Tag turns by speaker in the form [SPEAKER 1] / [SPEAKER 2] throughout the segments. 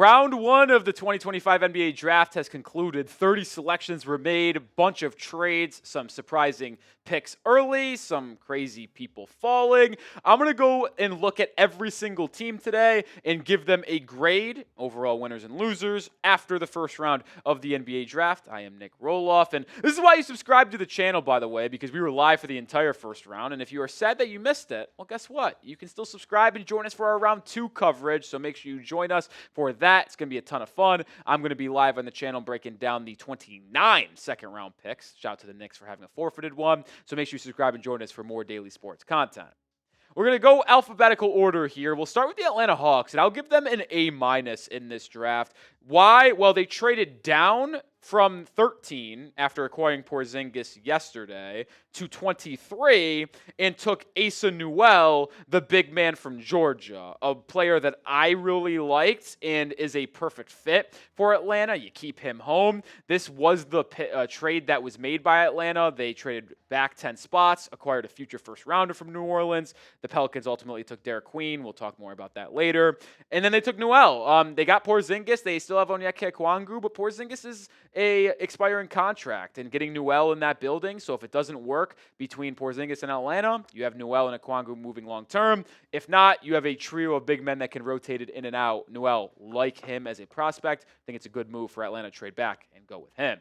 [SPEAKER 1] Round one of the 2025 NBA draft has concluded. 30 selections were made, a bunch of trades, some surprising picks early, some crazy people falling. I'm going to go and look at every single team today and give them a grade, overall winners and losers, after the first round of the NBA draft. I am Nic Rohloff, and this is why you subscribe to the channel, by the way, because we were live for the entire first round, and if you are sad that you missed it, well, guess what? You can still subscribe and join us for our round two coverage, so make sure you join us for that. It's going to be a ton of fun. I'm going to be live on the channel breaking down the 29 second-round picks. Shout out to the Knicks for having a forfeited one. So make sure you subscribe and join us for more daily sports content. We're going to go alphabetical order here. We'll start with the Atlanta Hawks, and I'll give them an A- in this draft. Why? Well, they traded down from 13 after acquiring Porzingis yesterday to 23 and took Asa Newell, the big man from Georgia, a player that I really liked and is a perfect fit for Atlanta. You keep him home. This was the trade that was made by Atlanta. They traded back 10 spots, acquired a future first rounder from New Orleans. The Pelicans ultimately took Derek Queen. We'll talk more about that later. And then they took Newell. They got Porzingis. They still have Onyeka Okongwu, but Porzingis is a expiring contract and getting Newell in that building. So if it doesn't work between Porzingis and Atlanta, you have Newell and Okongwu moving long term. If not, you have a trio of big men that can rotate it in and out. Newell, like him as a prospect, I think it's a good move for Atlanta to trade back and go with him.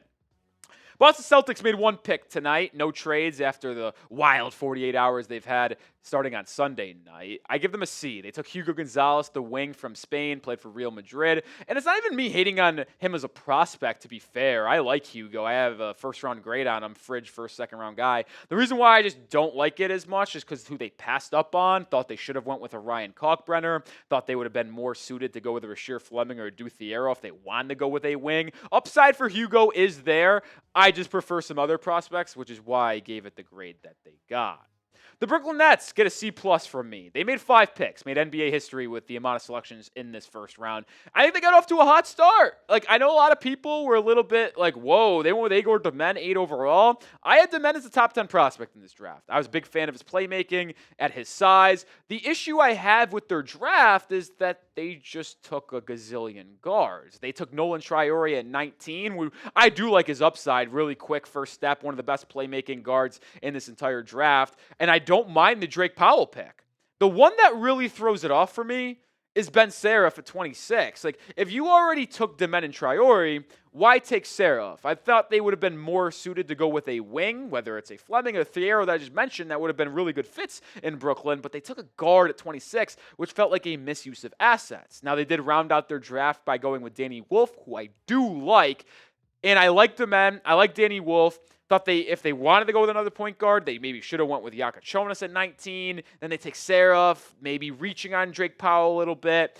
[SPEAKER 1] Boston Celtics made one pick tonight. No trades after the wild 48 hours they've had starting on Sunday night. I give them a C. They took Hugo Gonzalez, the wing from Spain, played for Real Madrid. And it's not even me hating on him as a prospect, to be fair. I like Hugo. I have a first-round grade on him, fridge first, second-round guy. The reason why I just don't like it as much is because who they passed up on. Thought they should have went with a Ryan Kalkbrenner. Thought they would have been more suited to go with a Rasheer Fleming or a Duthiero if they wanted to go with a wing. Upside for Hugo is there. I just prefer some other prospects, which is why I gave it the grade that they got. The Brooklyn Nets get a C+ from me. They made 5 picks, made NBA history with the amount of selections in this first round. I think they got off to a hot start. I know a lot of people were a little bit like, whoa, they went with Igor Demen, 8 overall. I had Demen as a top 10 prospect in this draft. I was a big fan of his playmaking at his size. The issue I have with their draft is that they just took a gazillion guards. They took Nolan Traore at 19. I do like his upside, really quick first step, one of the best playmaking guards in this entire draft. And I don't mind the Drake Powell pick. The one that really throws it off for me is Ben Seraph at 26. If you already took Demen and Traore, why take Seraph? I thought they would have been more suited to go with a wing, whether it's a Fleming or a Thiero that I just mentioned, that would have been really good fits in Brooklyn, but they took a guard at 26, which felt like a misuse of assets. Now, they did round out their draft by going with Danny Wolf, who I do like, and I like Demen. I like Danny Wolf. Thought if they wanted to go with another point guard, they maybe should have went with Yaka Chonas at 19. Then they take Seraph, maybe reaching on Drake Powell a little bit.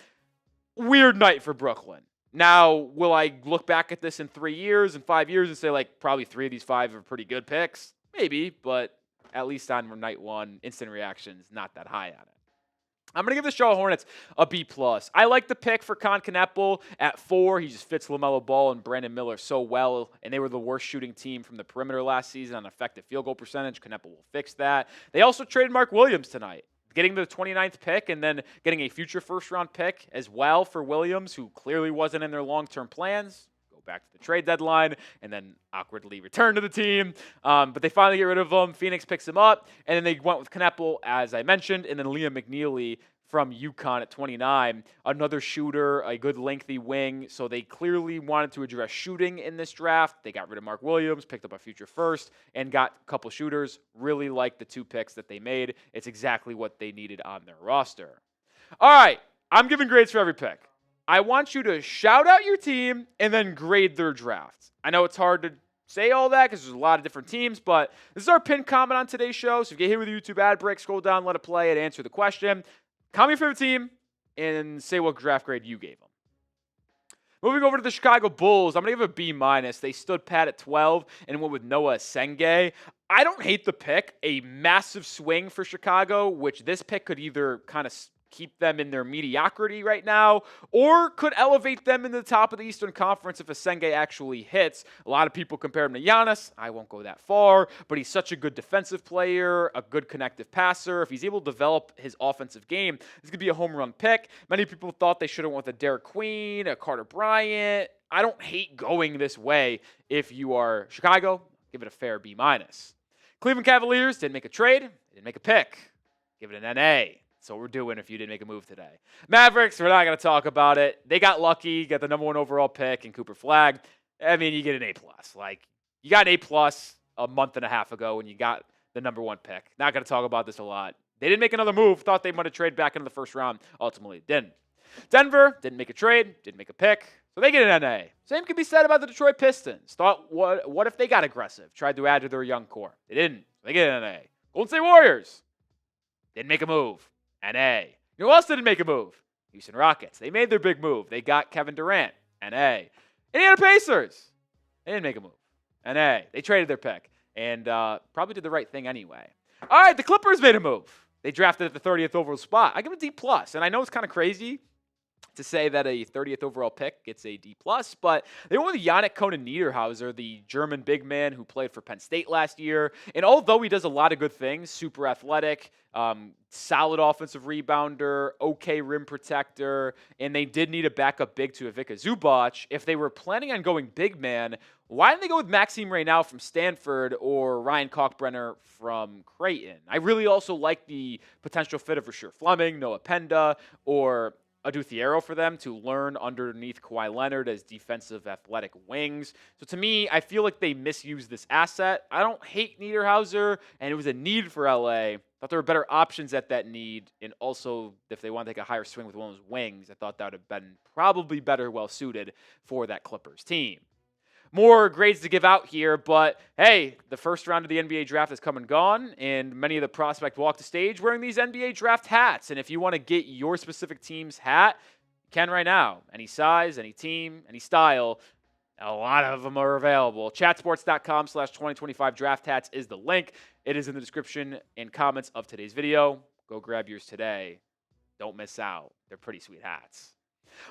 [SPEAKER 1] Weird night for Brooklyn. Now, will I look back at this in 3 years and 5 years and say, probably 3 of these 5 are pretty good picks? Maybe, but at least on night one, instant reactions, not that high on it. I'm going to give the Charlotte Hornets a B+. I like the pick for Kon Knueppel at 4. He just fits LaMelo Ball and Brandon Miller so well, and they were the worst shooting team from the perimeter last season on effective field goal percentage. Knueppel will fix that. They also traded Mark Williams tonight, getting the 29th pick and then getting a future first-round pick as well for Williams, who clearly wasn't in their long-term plans. Back to the trade deadline and then awkwardly return to the team. But they finally get rid of him. Phoenix picks him up, and then they went with Knueppel, as I mentioned, and then Liam McNeely from UConn at 29. Another shooter, a good lengthy wing. So they clearly wanted to address shooting in this draft. They got rid of Mark Williams, picked up a future first, and got a couple shooters. Really like the 2 picks that they made. It's exactly what they needed on their roster. All right, I'm giving grades for every pick. I want you to shout out your team and then grade their drafts. I know it's hard to say all that because there's a lot of different teams, but this is our pinned comment on today's show. So if you get hit with a YouTube ad break, scroll down, let it play, and answer the question. Comment your favorite team and say what draft grade you gave them. Moving over to the Chicago Bulls, I'm going to give a B-. They stood pat at 12 and went with Noah Senge. I don't hate the pick. A massive swing for Chicago, which this pick could either kind of keep them in their mediocrity right now, or could elevate them in the top of the Eastern Conference if Asenge actually hits. A lot of people compare him to Giannis. I won't go that far, but he's such a good defensive player, a good connective passer. If he's able to develop his offensive game, this could be a home run pick. Many people thought they should have went with a Derek Queen, a Carter Bryant. I don't hate going this way if you are Chicago. Give it a fair B-. Cleveland Cavaliers didn't make a trade, didn't make a pick. Give it an NA. That's what we're doing if you didn't make a move today. Mavericks, we're not going to talk about it. They got lucky, got the number 1 overall pick in Cooper Flagg. I mean, you get an A+. Like, you got an A+ a month and a half ago when you got the number 1 pick. Not going to talk about this a lot. They didn't make another move. Thought they might have traded back into the first round. Ultimately, didn't. Denver didn't make a trade, didn't make a pick. So they get an NA. Same can be said about the Detroit Pistons. Thought, what if they got aggressive? Tried to add to their young core. They didn't. They get an NA. Golden State Warriors didn't make a move. NA. You know who else didn't make a move? Houston Rockets. They made their big move. They got Kevin Durant. NA. Indiana Pacers. They didn't make a move. NA. They traded their pick. And probably did the right thing anyway. All right, the Clippers made a move. They drafted at the 30th overall spot. I give it a D+. And I know it's kind of crazy to say that a 30th overall pick gets a D+, but they went with Yannick Niederhauser, the German big man who played for Penn State last year. And although he does a lot of good things, super athletic, solid offensive rebounder, okay rim protector, and they did need a backup big to Ivica Zubac. If they were planning on going big man, why didn't they go with Maxime Reynal from Stanford or Ryan Kalkbrenner from Creighton? I really also like the potential fit of Rasheer Fleming, Noah Penda, or Adu Thiero for them to learn underneath Kawhi Leonard as defensive athletic wings. So to me, I feel like they misused this asset. I don't hate Niederhauser, and it was a need for LA. Thought there were better options at that need, and also if they want to take a higher swing with one of those wings, I thought that would have been probably better well-suited for that Clippers team. More grades to give out here, but hey, the first round of the NBA draft has come and gone, and many of the prospects walk the stage wearing these NBA draft hats. And if you want to get your specific team's hat, you can right now. Any size, any team, any style, a lot of them are available. Chatsports.com/2025 draft hats is the link. It is in the description and comments of today's video. Go grab yours today. Don't miss out. They're pretty sweet hats.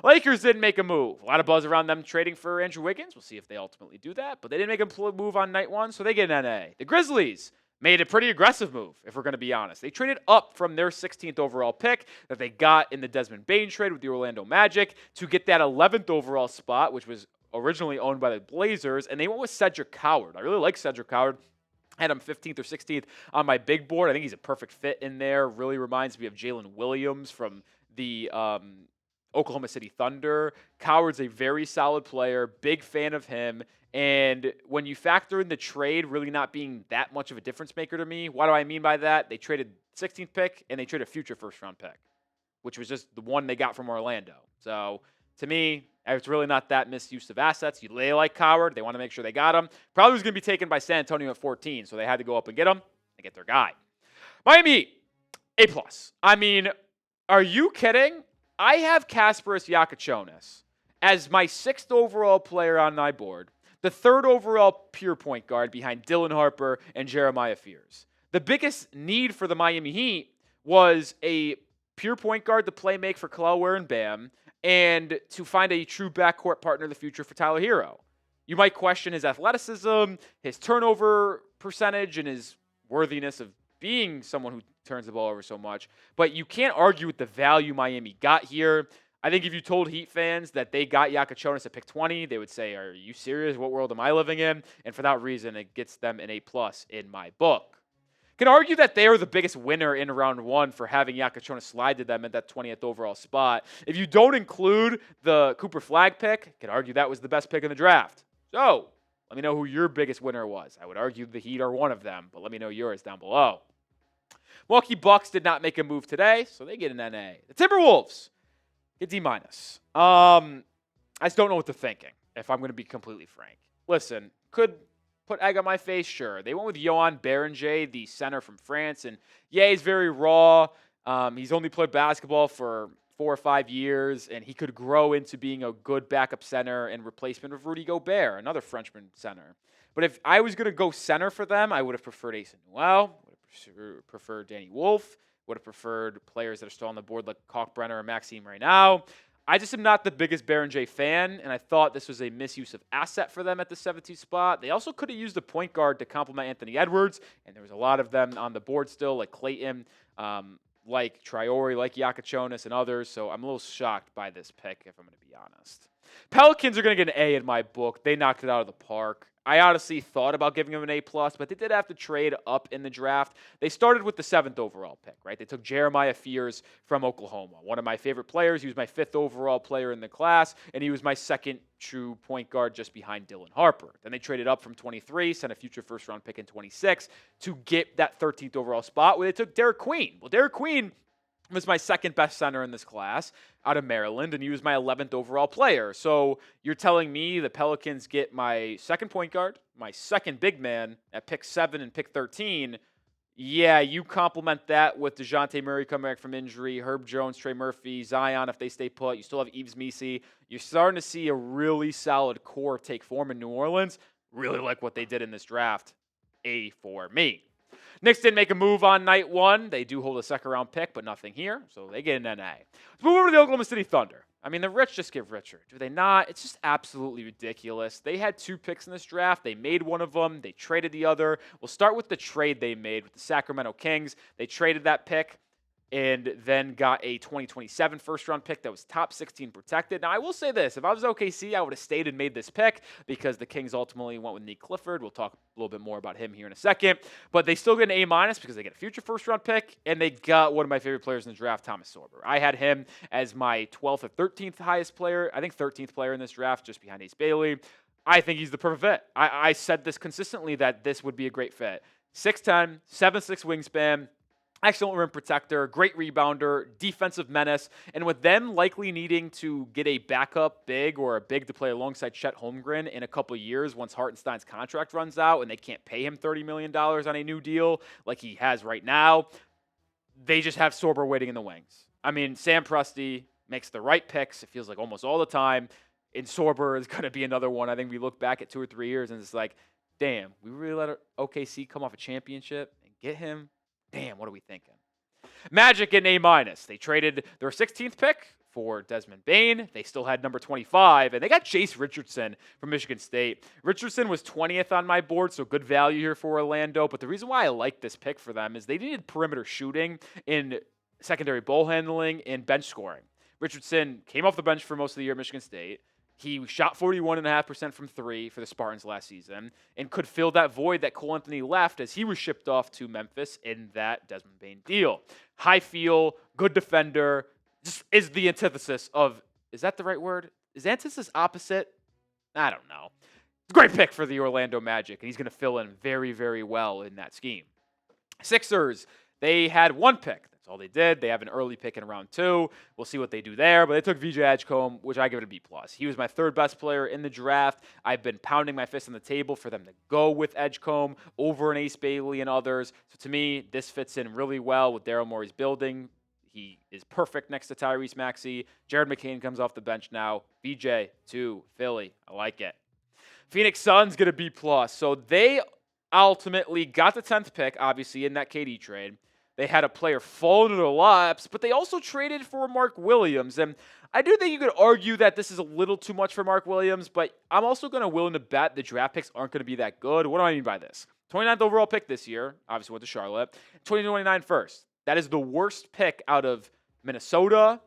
[SPEAKER 1] Lakers didn't make a move. A lot of buzz around them trading for Andrew Wiggins. We'll see if they ultimately do that. But they didn't make a move on night one, so they get an NA. The Grizzlies made a pretty aggressive move, if we're going to be honest. They traded up from their 16th overall pick that they got in the Desmond Bane trade with the Orlando Magic to get that 11th overall spot, which was originally owned by the Blazers, and they went with Cedric Howard. I really like Cedric Howard. I had him 15th or 16th on my big board. I think he's a perfect fit in there. Really reminds me of Jalen Williams from the Oklahoma City Thunder. Coward's a very solid player, big fan of him. And when you factor in the trade really not being that much of a difference maker to me, what do I mean by that? They traded 16th pick and they traded a future first round pick, which was just the one they got from Orlando. So to me, it's really not that misuse of assets. They like Coward. They want to make sure they got him. Probably was going to be taken by San Antonio at 14, so they had to go up and get him and get their guy. Miami Heat, A+. I mean, are you kidding? I have Kasparas Jakučionis as my 6th overall player on my board, the 3rd overall pure point guard behind Dylan Harper and Jeremiah Fears. The biggest need for the Miami Heat was a pure point guard to play make for Kelaware and Bam, and to find a true backcourt partner in the future for Tyler Hero. You might question his athleticism, his turnover percentage, and his worthiness of being someone who turns the ball over so much, but you can't argue with the value Miami got here. I think if you told Heat fans that they got Jakučionis at pick 20, they would say, are you serious? What world am I living in? And for that reason, it gets them an A+ in my book. Can argue that they are the biggest winner in round one for having Jakučionis slide to them at that 20th overall spot. If you don't include the Cooper Flagg pick, can argue that was the best pick in the draft. So let me know who your biggest winner was. I would argue the Heat are one of them, but let me know yours down below. Milwaukee Bucks did not make a move today, so they get an NA. The Timberwolves get D-. I just don't know what they're thinking, if I'm going to be completely frank. Listen, could put egg on my face, sure. They went with Johan Berenger, the center from France, and yeah, he's very raw. He's only played basketball for 4 or 5 years, and he could grow into being a good backup center and replacement of Rudy Gobert, another Frenchman center. But if I was going to go center for them, I would have preferred Asen Noel, would have preferred Danny Wolf, Would have preferred players that are still on the board like Kalkbrenner or Maxime right now. I just am not the biggest Baron J fan, and I thought this was a misuse of asset for them at the 17th spot. They also could have used a point guard to complement Anthony Edwards, and there was a lot of them on the board still, like Clayton, like Traore, like Yakachonis, and others, so I'm a little shocked by this pick, if I'm going to be honest. Pelicans are going to get an A in my book. They knocked it out of the park. I honestly thought about giving them an A+, but they did have to trade up in the draft. They started with the 7th overall pick, right? They took Jeremiah Fears from Oklahoma, one of my favorite players. He was my 5th overall player in the class, and he was my second true point guard just behind Dylan Harper. Then they traded up from 23, sent a future first-round pick in 26 to get that 13th overall spot where they took Derek Queen. Well, Derek Queen was my second best center in this class out of Maryland, and he was my 11th overall player. So you're telling me the Pelicans get my second point guard, my second big man at pick 7 and pick 13. Yeah, you complement that with DeJounte Murray coming back from injury, Herb Jones, Trey Murphy, Zion if they stay put. You still have Yves Missi. You're starting to see a really solid core take form in New Orleans. Really like what they did in this draft. A for me. Knicks didn't make a move on night 1. They do hold a second-round pick, but nothing here, so they get an NA. Let's move over to the Oklahoma City Thunder. I mean, the rich just get richer. Do they not? It's just absolutely ridiculous. They had 2 picks in this draft. They made one of them. They traded the other. We'll start with the trade they made with the Sacramento Kings. They traded that pick and then got a 2027 first-round pick that was top 16 protected. Now, I will say this. If I was OKC, I would have stayed and made this pick because the Kings ultimately went with Nick Clifford. We'll talk a little bit more about him here in a second. But they still get an A- because they get a future first-round pick, and they got one of my favorite players in the draft, Thomas Sorber. I had him as my 12th or 13th highest player. I think 13th player in this draft, just behind Ace Bailey. I think he's the perfect fit. I said this consistently that this would be a great fit. 6'10", 7'6" wingspan, excellent rim protector, great rebounder, defensive menace, and with them likely needing to get a backup big or a big to play alongside Chet Holmgren in a couple of years once Hartenstein's contract runs out and they can't pay him $30 million on a new deal like he has right now, they just have Sorber waiting in the wings. I mean, Sam Presti makes the right picks, it feels like almost all the time, and Sorber is going to be another one. I think we look back at 2 or 3 years and it's like, damn, we really let OKC come off a championship and get him? Damn, what are we thinking? Magic get an A-. They traded their 16th pick for Desmond Bane. They still had number 25, and they got Jace Richardson from Michigan State. Richardson was 20th on my board, so good value here for Orlando. But the reason why I like this pick for them is they needed perimeter shooting in secondary ball handling and bench scoring. Richardson came off the bench for most of the year at Michigan State. He shot 41.5% from 3 for the Spartans last season and could fill that void that Cole Anthony left as he was shipped off to Memphis in that Desmond Bane deal. High feel, good defender, just is the antithesis of, is that the right word? Is antithesis opposite? I don't know. It's a great pick for the Orlando Magic, and he's going to fill in very, very well in that scheme. Sixers, they had 1 pick. That's all they did. They have an early pick in round 2. We'll see what they do there. But they took VJ Edgecombe, which I give it a B+. He was my 3rd best player in the draft. I've been pounding my fist on the table for them to go with Edgecombe over an Ace Bailey and others. So to me, this fits in really well with Daryl Morey's building. He is perfect next to Tyrese Maxey. Jared McCain comes off the bench now. VJ to Philly. I like it. Phoenix Suns get a B+. So they ultimately got the 10th pick, obviously, in that KD trade. They had a player fall into their laps, but they also traded for Mark Williams. And I do think you could argue that this is a little too much for Mark Williams, but I'm also willing to bet the draft picks aren't going to be that good. What do I mean by this? 29th overall pick this year, obviously went to Charlotte. 2029 first. That is the worst pick out of Minnesota,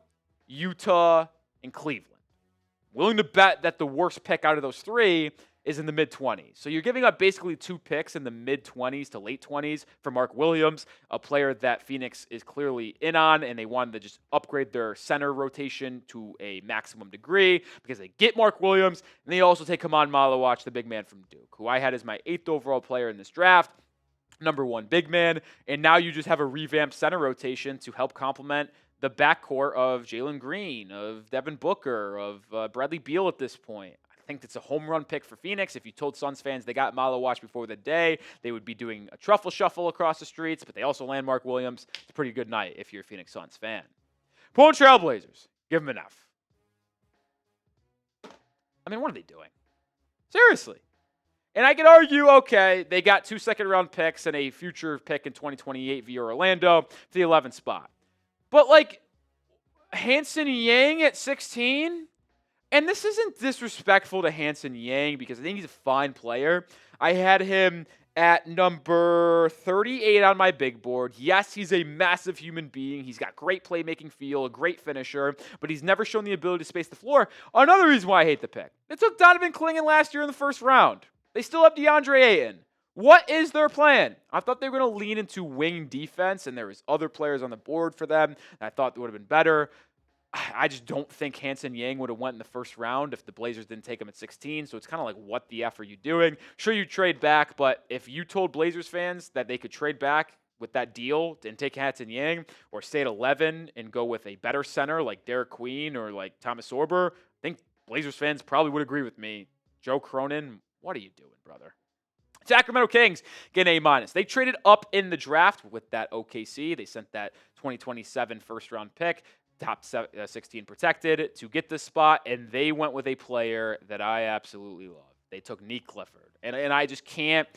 [SPEAKER 1] Utah, and Cleveland. Willing to bet that the worst pick out of those 3 is in the mid-20s. So you're giving up basically 2 picks in the mid-20s to late 20s for Mark Williams, a player that Phoenix is clearly in on, and they wanted to just upgrade their center rotation to a maximum degree because they get Mark Williams, and they also take Kaman Malawach, the big man from Duke, who I had as my 8th overall player in this draft, number 1 big man, and now you just have a revamped center rotation to help complement the backcourt of Jalen Green, of Devin Booker, of Bradley Beal at this point. I think it's a home run pick for Phoenix. If you told Suns fans they got Malawach before the day, they would be doing a truffle shuffle across the streets, but they also land Mark Williams. It's a pretty good night if you're a Phoenix Suns fan. Portland Trailblazers, give them an F. I mean, what are they doing? Seriously. And I can argue, okay, they got 2 second-round picks and a future pick in 2028 via Orlando for the 11th spot. But, like, Hanson Yang at 16? And this isn't disrespectful to Hanson Yang because I think he's a fine player. I had him at number 38 on my big board. Yes, he's a massive human being. He's got great playmaking feel, a great finisher, but he's never shown the ability to space the floor. Another reason why I hate the pick. They took Donovan Clingan last year in the first round. They still have DeAndre Ayton. What is their plan? I thought they were going to lean into wing defense, and there was other players on the board for them that I thought would have been better. I just don't think Hanson Yang would have went in the first round if the Blazers didn't take him at 16. So it's kind of like, what the F are you doing? Sure, you trade back, but if you told Blazers fans that they could trade back with that deal and take Hanson Yang or stay at 11 and go with a better center like Derek Queen or like Thomas Sorber, I think Blazers fans probably would agree with me. Joe Cronin, what are you doing, brother? Sacramento Kings get an A-. They traded up in the draft with that OKC. They sent that 2027 first-round pick, top 16 protected, to get this spot, and they went with a player that I absolutely love. They took Nic Clifford, and I just can't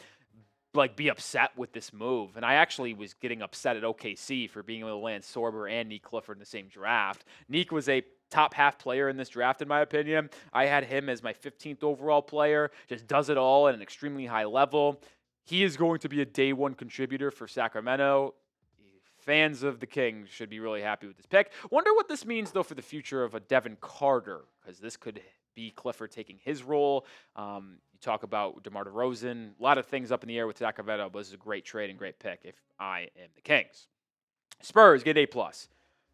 [SPEAKER 1] be upset with this move. And I actually was getting upset at OKC for being able to land Sorber and Nic Clifford in the same draft. Nic was a top half player in this draft, in my opinion. I had him as my 15th overall player. Just does it all at an extremely high level. He is going to be a day one contributor for Sacramento. Fans of the Kings should be really happy with this pick. Wonder what this means, though, for the future of a Devin Carter, because this could be Clifford taking his role. You talk about DeMar DeRozan. A lot of things up in the air with Sacramento, but this is a great trade and great pick if I am the Kings. Spurs get A+.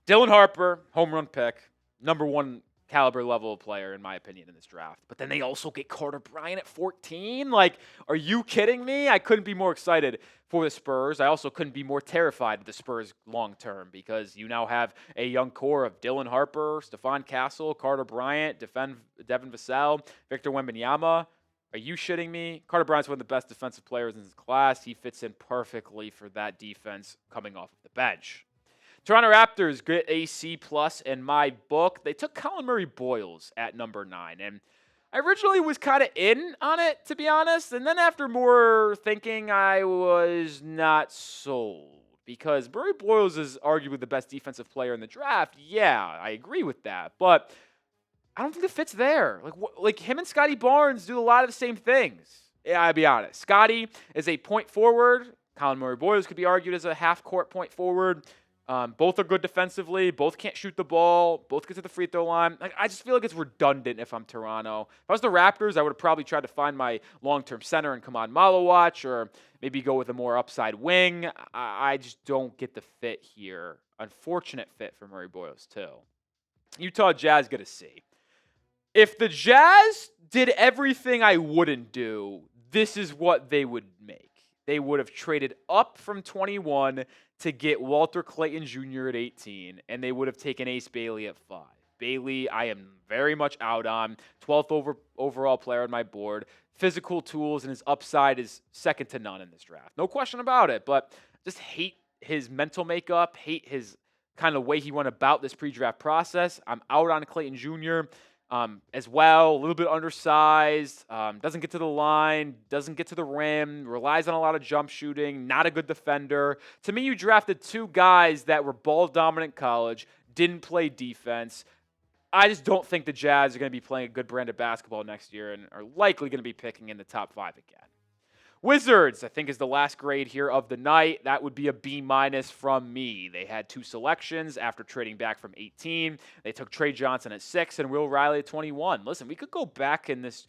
[SPEAKER 1] Dylan Harper, home run pick. Number one caliber level player, in my opinion, in this draft. But then they also get Carter Bryant at 14. Like, are you kidding me? I couldn't be more excited for the Spurs. I also couldn't be more terrified of the Spurs long term because you now have a young core of Dylan Harper, Stephon Castle, Carter Bryant, Devin Vassell, Victor Wembanyama. Are you shitting me? Carter Bryant's one of the best defensive players in his class. He fits in perfectly for that defense coming off of the bench. Toronto Raptors get a C+ in my book. They took Colin Murray-Boyles at number 9, and I originally was kind of in on it, to be honest, and then after more thinking, I was not sold because Murray-Boyles is arguably the best defensive player in the draft. Yeah, I agree with that, but I don't think the fit's there. Like him and Scotty Barnes do a lot of the same things. Yeah, I'll be honest. Scotty is a point forward. Colin Murray-Boyles could be argued as a half-court point forward. Both are good defensively. Both can't shoot the ball. Both get to the free throw line. I just feel like it's redundant if I'm Toronto. If I was the Raptors, I would have probably tried to find my long-term center and come on Malowatch or maybe go with a more upside wing. I just don't get the fit here. Unfortunate fit for Murray-Boyles, too. Utah Jazz get a C. If the Jazz did everything I wouldn't do, this is what they would make. They would have traded up from 21 to get Walter Clayton Jr. at 18, and they would have taken Ace Bailey at 5. Bailey, I am very much out on. 12th overall player on my board. Physical tools and his upside is second to none in this draft. No question about it, but just hate his mental makeup, hate his kind of way he went about this pre-draft process. I'm out on Clayton Jr. As well, a little bit undersized, doesn't get to the line, doesn't get to the rim, relies on a lot of jump shooting, not a good defender. To me, you drafted two guys that were ball-dominant college, didn't play defense. I just don't think the Jazz are going to be playing a good brand of basketball next year and are likely going to be picking in the top 5 again. Wizards, I think, is the last grade here of the night. That would be a B- from me. They had 2 selections after trading back from 18. They took Trey Johnson at 6 and Will Riley at 21. Listen, we could go back in this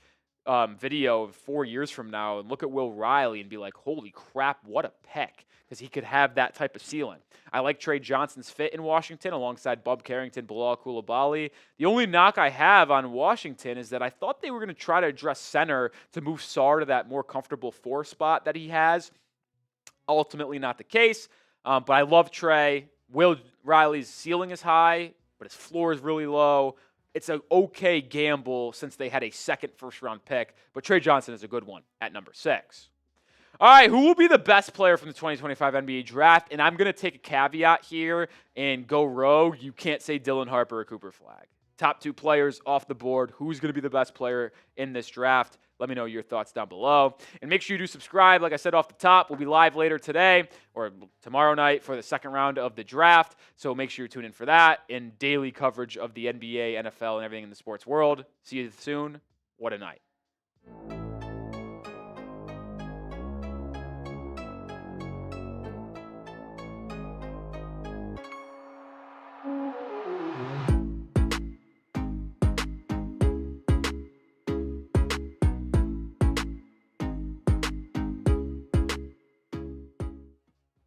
[SPEAKER 1] video 4 years from now and look at Will Riley and be like, holy crap, what a pick, because he could have that type of ceiling. I like Trey Johnson's fit in Washington alongside Bub Carrington, Bilal Coulibaly. The only knock I have on Washington is that I thought they were going to try to address center to move Sarr to that more comfortable 4 spot that he has. Ultimately not the case, but I love Trey. Will Riley's ceiling is high, but his floor is really low. It's an okay gamble since they had a second first-round pick, but Trey Johnson is a good one at number 6. All right, who will be the best player from the 2025 NBA draft? And I'm going to take a caveat here and go rogue. You can't say Dylan Harper or Cooper Flagg. Top 2 players off the board. Who's going to be the best player in this draft? Let me know your thoughts down below. And make sure you do subscribe. Like I said off the top, we'll be live later today or tomorrow night for the second round of the draft. So make sure you tune in for that and daily coverage of the NBA, NFL, and everything in the sports world. See you soon. What a night.